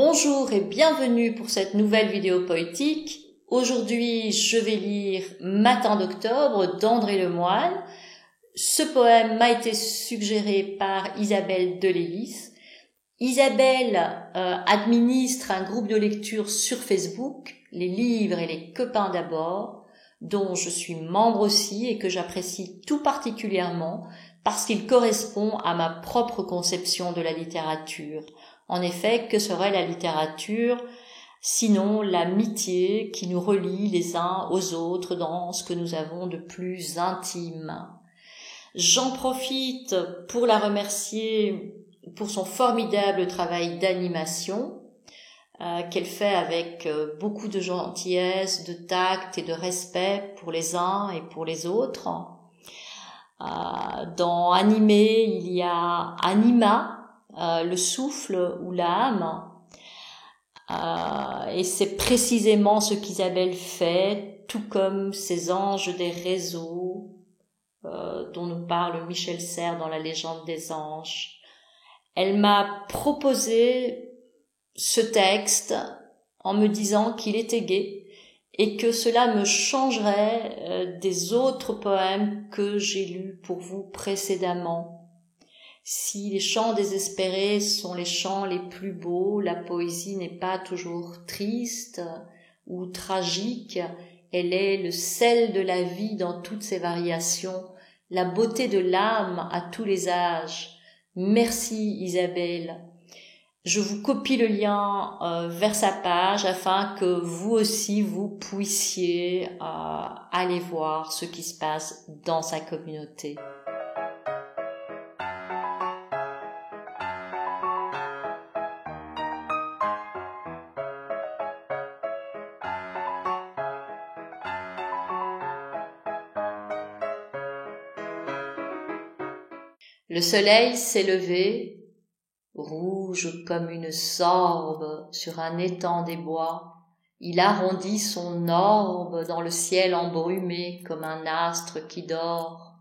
Bonjour et bienvenue pour cette nouvelle vidéo poétique. Aujourd'hui, je vais lire Matin d'octobre d'André Lemoine. Ce poème m'a été suggéré par Isabelle Delélis. Isabelle administre un groupe de lecture sur Facebook, Les livres et les copains d'abord, dont je suis membre aussi et que j'apprécie tout particulièrement parce qu'il correspond à ma propre conception de la littérature. En effet, que serait la littérature sinon l'amitié qui nous relie les uns aux autres dans ce que nous avons de plus intime. J'en profite pour la remercier pour son formidable travail d'animation qu'elle fait avec beaucoup de gentillesse, de tact et de respect pour les uns et pour les autres. Dans Animé, il y a Anima, le souffle ou l'âme, et c'est précisément ce qu'Isabelle fait, tout comme ces anges des réseaux dont nous parle Michel Serres dans La légende des anges. Elle m'a proposé ce texte en me disant qu'il était gai et que cela me changerait des autres poèmes que j'ai lus pour vous précédemment. Si les chants désespérés sont les chants les plus beaux, la poésie n'est pas toujours triste ou tragique, elle est le sel de la vie dans toutes ses variations, la beauté de l'âme à tous les âges. Merci Isabelle. Je vous copie le lien vers sa page afin que vous aussi vous puissiez aller voir ce qui se passe dans sa communauté. Le soleil s'est levé, rouge comme une sorbe sur un étang des bois. Il arrondit son orbe dans le ciel embrumé comme un astre qui dort.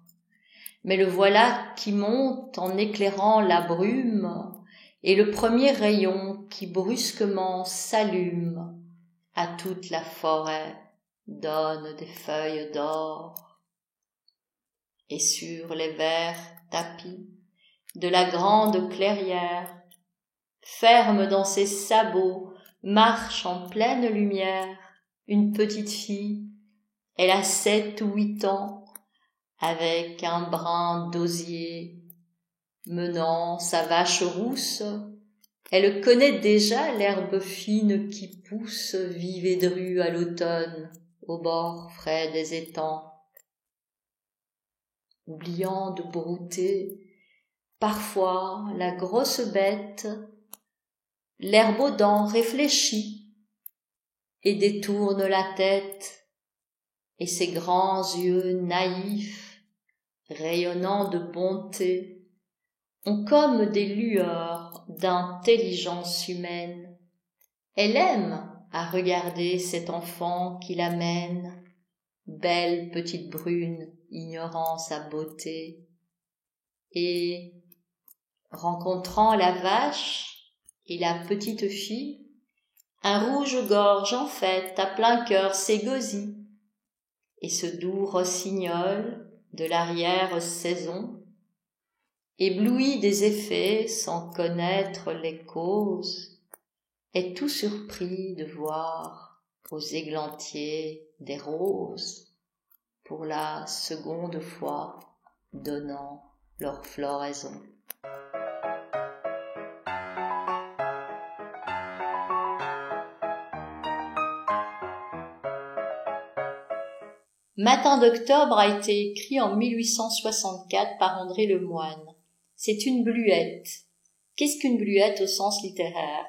Mais le voilà qui monte en éclairant la brume, et le premier rayon qui brusquement s'allume à toute la forêt donne des feuilles d'or. Et sur les verts tapis de la grande clairière, ferme dans ses sabots, marche en pleine lumière, une petite fille, elle a 7 ou 8 ans, avec un brin d'osier, menant sa vache rousse, elle connaît déjà l'herbe fine qui pousse vive et drue à l'automne, au bord frais des étangs. Oubliant de brouter, parfois la grosse bête, l'herbe aux dents réfléchit et détourne la tête, et ses grands yeux naïfs, rayonnant de bonté, ont comme des lueurs d'intelligence humaine. Elle aime à regarder cet enfant qui l'amène, belle petite brune, ignorant sa beauté, et rencontrant la vache et la petite fille, un rouge-gorge en fait à plein cœur s'égosie, et ce doux rossignol de l'arrière-saison, ébloui des effets sans connaître les causes, est tout surpris de voir aux églantiers des roses, pour la seconde fois donnant leur floraison. Matin d'octobre a été écrit en 1864 par André Lemoine. C'est une bluette. Qu'est-ce qu'une bluette au sens littéraire?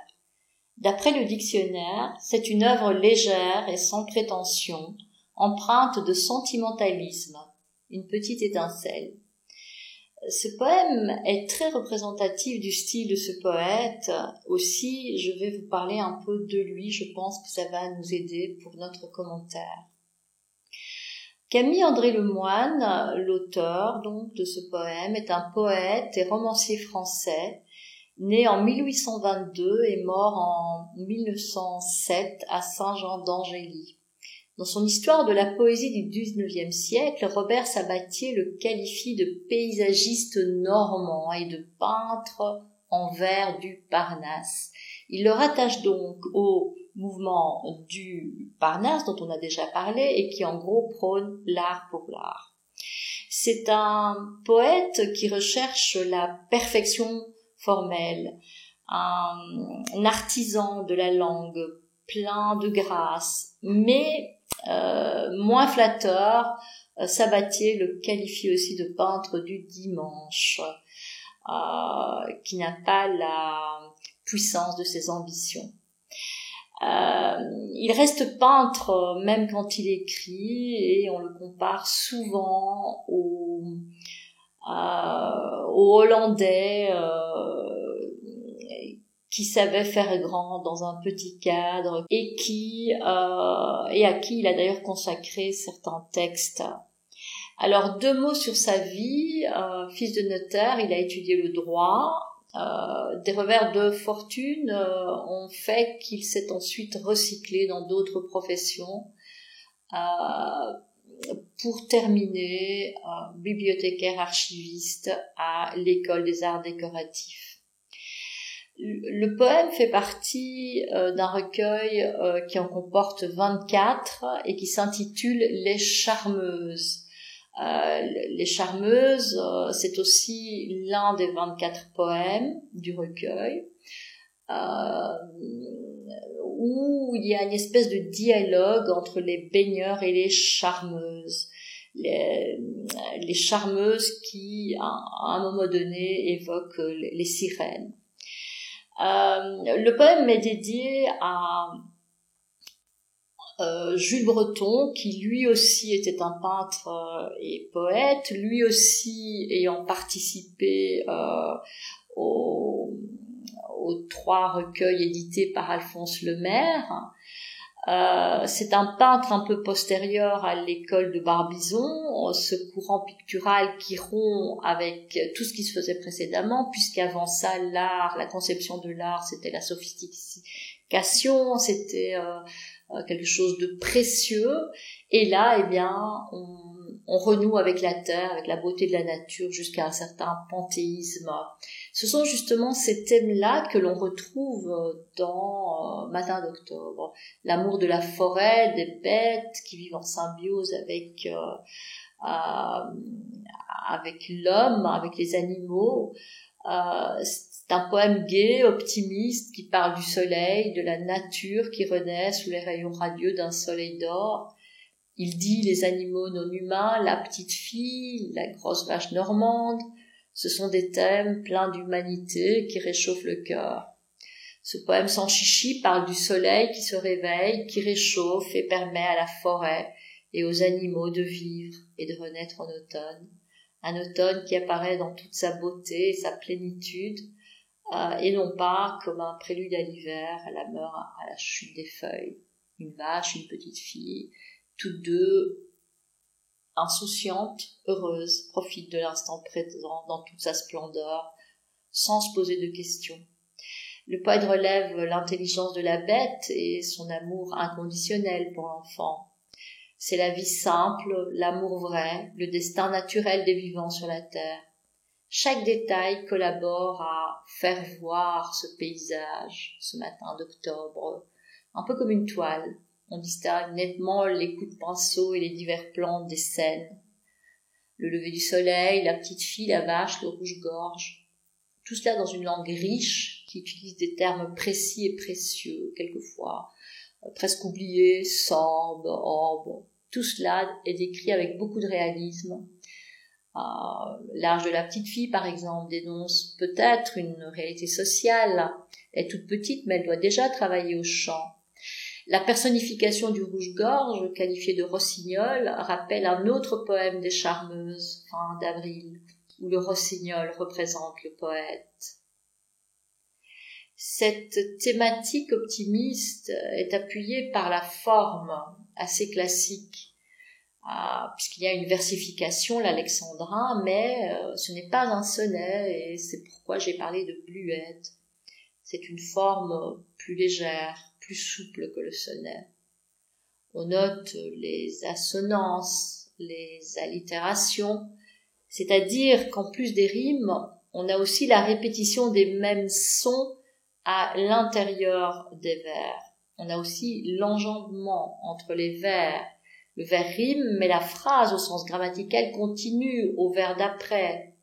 D'après le dictionnaire, c'est une œuvre légère et sans prétention, empreinte de sentimentalisme, une petite étincelle. Ce poème est très représentatif du style de ce poète. Aussi, je vais vous parler un peu de lui. Je pense que ça va nous aider pour notre commentaire. Camille André Lemoine, l'auteur donc de ce poème, est un poète et romancier français. né en 1822 et mort en 1907 à Saint-Jean d'Angély. Dans son histoire de la poésie du XIXe siècle, Robert Sabatier le qualifie de paysagiste normand et de peintre en vers du Parnasse. Il le rattache donc au mouvement du Parnasse dont on a déjà parlé et qui en gros prône l'art pour l'art. C'est un poète qui recherche la perfection formelle, un artisan de la langue plein de grâce, mais moins flatteur. Sabatier le qualifie aussi de peintre du dimanche, qui n'a pas la puissance de ses ambitions. Il reste peintre même quand il écrit et on le compare souvent aux Hollandais qui savait faire grand dans un petit cadre et à qui il a d'ailleurs consacré certains textes. Alors 2 mots sur sa vie. Fils de notaire, il a étudié le droit. Des revers de fortune ont fait qu'il s'est ensuite recyclé dans d'autres professions pour terminer bibliothécaire archiviste à l'École des Arts Décoratifs. Le poème fait partie d'un recueil qui en comporte 24 et qui s'intitule Les Charmeuses. Les Charmeuses, c'est aussi l'un des 24 poèmes du recueil, où il y a une espèce de dialogue entre les baigneurs et les charmeuses. Les charmeuses qui, à un moment donné, évoquent les sirènes. Le poème est dédié à Jules Breton, qui lui aussi était un peintre et poète, lui aussi ayant participé aux 3 recueils édités par Alphonse Lemaire. C'est un peintre un peu postérieur à l'école de Barbizon, ce courant pictural qui rompt avec tout ce qui se faisait précédemment, puisqu'avant ça, l'art, la conception de l'art, c'était la sophistication, c'était quelque chose de précieux. Et là, eh bien, on renoue avec la terre, avec la beauté de la nature, jusqu'à un certain panthéisme. Ce sont justement ces thèmes-là que l'on retrouve dans Matin d'octobre. L'amour de la forêt, des bêtes qui vivent en symbiose avec l'homme, avec les animaux. C'est un poème gai, optimiste, qui parle du soleil, de la nature qui renaît sous les rayons radieux d'un soleil d'or. Il dit les animaux non humains, la petite fille, la grosse vache normande. Ce sont des thèmes pleins d'humanité qui réchauffent le cœur. Ce poème sans chichi parle du soleil qui se réveille, qui réchauffe et permet à la forêt et aux animaux de vivre et de renaître en automne. Un automne qui apparaît dans toute sa beauté et sa plénitude, et non pas comme un prélude à l'hiver, à la mort, à la chute des feuilles. Une vache, une petite fille, toutes deux insouciantes, heureuses, profitent de l'instant présent dans toute sa splendeur, sans se poser de questions. Le poète relève l'intelligence de la bête et son amour inconditionnel pour l'enfant. C'est la vie simple, l'amour vrai, le destin naturel des vivants sur la terre. Chaque détail collabore à faire voir ce paysage, ce matin d'octobre, un peu comme une toile. On distingue nettement les coups de pinceau et les divers plans des scènes. Le lever du soleil, la petite fille, la vache, le rouge-gorge. Tout cela dans une langue riche qui utilise des termes précis et précieux, quelquefois, presque oubliés, sorbe, orbe. Tout cela est décrit avec beaucoup de réalisme. L'âge de la petite fille, par exemple, dénonce peut-être une réalité sociale. Elle est toute petite, mais elle doit déjà travailler au champ. La personnification du rouge-gorge, qualifié de rossignol, rappelle un autre poème des Charmeuses, fin d'avril, où le rossignol représente le poète. Cette thématique optimiste est appuyée par la forme assez classique. puisqu'il y a une versification, l'alexandrin, mais ce n'est pas un sonnet, et c'est pourquoi j'ai parlé de bluette. C'est une forme plus légère, plus souple que le sonnet. On note les assonances, les allitérations, c'est-à-dire qu'en plus des rimes, on a aussi la répétition des mêmes sons à l'intérieur des vers. On a aussi l'enjambement entre les vers. Le vers rime, mais la phrase au sens grammatical continue au vers d'après.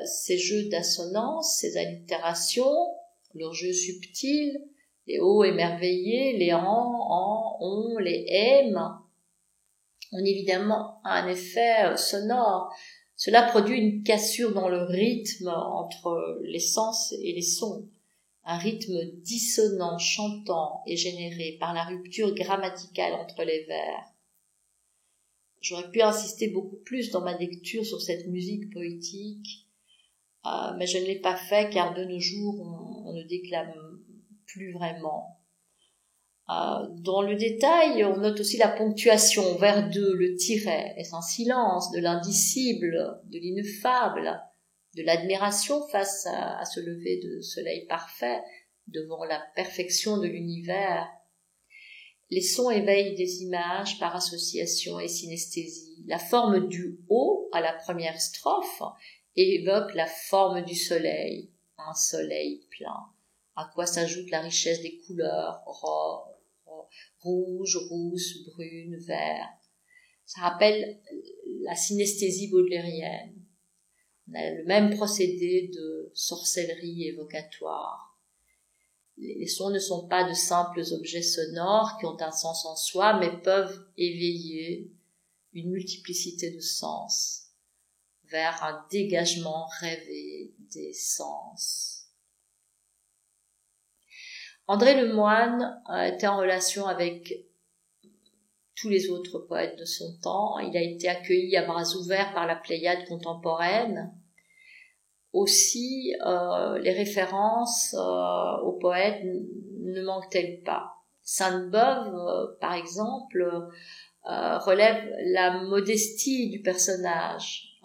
Ces jeux d'assonance, ces allitérations, leurs jeux subtils, les hauts émerveillés, les on, les m, ont évidemment un effet sonore. Cela produit une cassure dans le rythme entre les sens et les sons. Un rythme dissonant, chantant est généré par la rupture grammaticale entre les vers. J'aurais pu insister beaucoup plus dans ma lecture sur cette musique poétique, mais je ne l'ai pas fait car de nos jours on ne déclame plus vraiment. Dans le détail, on note aussi la ponctuation, vers 2, le tiret, est-ce un silence, de l'indicible, de l'ineffable, de l'admiration face à ce lever de soleil parfait, devant la perfection de l'univers. Les sons éveillent des images par association et synesthésie. La forme du haut à la première strophe évoque la forme du soleil, un soleil plein, à quoi s'ajoute la richesse des couleurs, rouge, rousse, brune, vert. Ça rappelle la synesthésie baudelairienne. On a le même procédé de sorcellerie évocatoire. Les sons ne sont pas de simples objets sonores qui ont un sens en soi, mais peuvent éveiller une multiplicité de sens vers un dégagement rêvé des sens. André Lemoine était en relation avec tous les autres poètes de son temps. Il a été accueilli à bras ouverts par la Pléiade contemporaine. Aussi, les références aux poètes ne manquent-elles pas. Sainte-Beuve, par exemple, relève la modestie du personnage.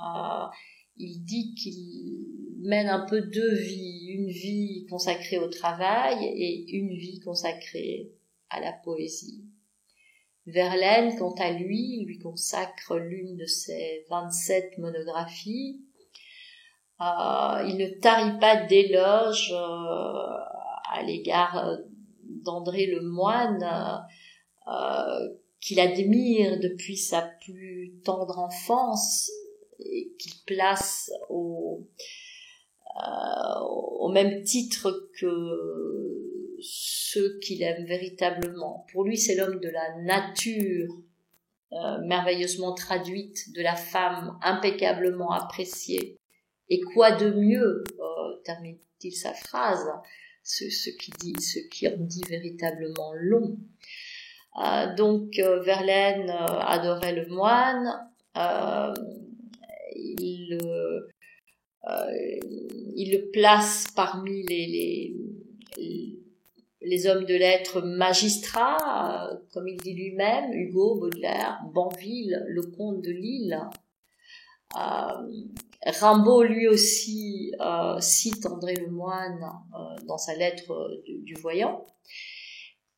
Il dit qu'il mène un peu deux vies, une vie consacrée au travail et une vie consacrée à la poésie. Verlaine, quant à lui consacre l'une de ses 27 monographies. Il ne tarit pas d'éloges à l'égard d'André Lemoine, qu'il admire depuis sa plus tendre enfance et qu'il place au même titre que ceux qu'il aime véritablement. Pour lui, c'est l'homme de la nature, merveilleusement traduite, de la femme impeccablement appréciée. Et quoi de mieux, termine-t-il sa phrase, ce qui en dit véritablement long. Donc Verlaine adorait Lemoine, il le place parmi les hommes de lettres magistrats, comme il dit lui-même, Hugo, Baudelaire, Banville, le comte de Lille. Rimbaud lui aussi cite André Lemoine dans sa lettre du Voyant.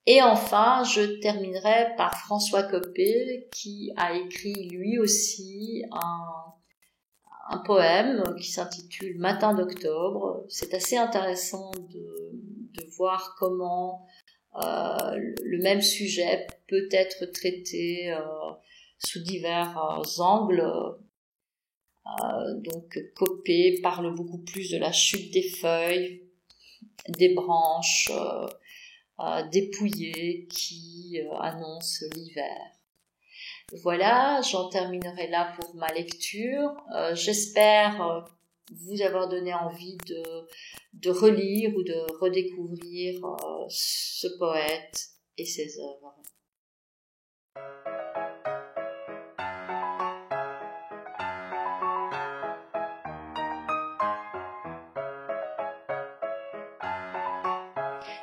Et enfin, je terminerai par François Coppée, qui a écrit lui aussi un poème qui s'intitule Matin d'octobre. C'est assez intéressant de voir comment le même sujet peut être traité sous divers angles. Donc Coppée parle beaucoup plus de la chute des feuilles, des branches dépouillées qui annoncent l'hiver. Voilà, j'en terminerai là pour ma lecture. J'espère vous avoir donné envie de relire ou de redécouvrir ce poète et ses œuvres.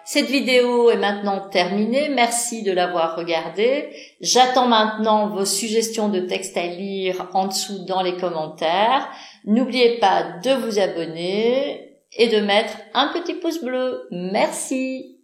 Cette vidéo est maintenant terminée. Merci de l'avoir regardée. J'attends maintenant vos suggestions de textes à lire en dessous dans les commentaires. N'oubliez pas de vous abonner et de mettre un petit pouce bleu. Merci.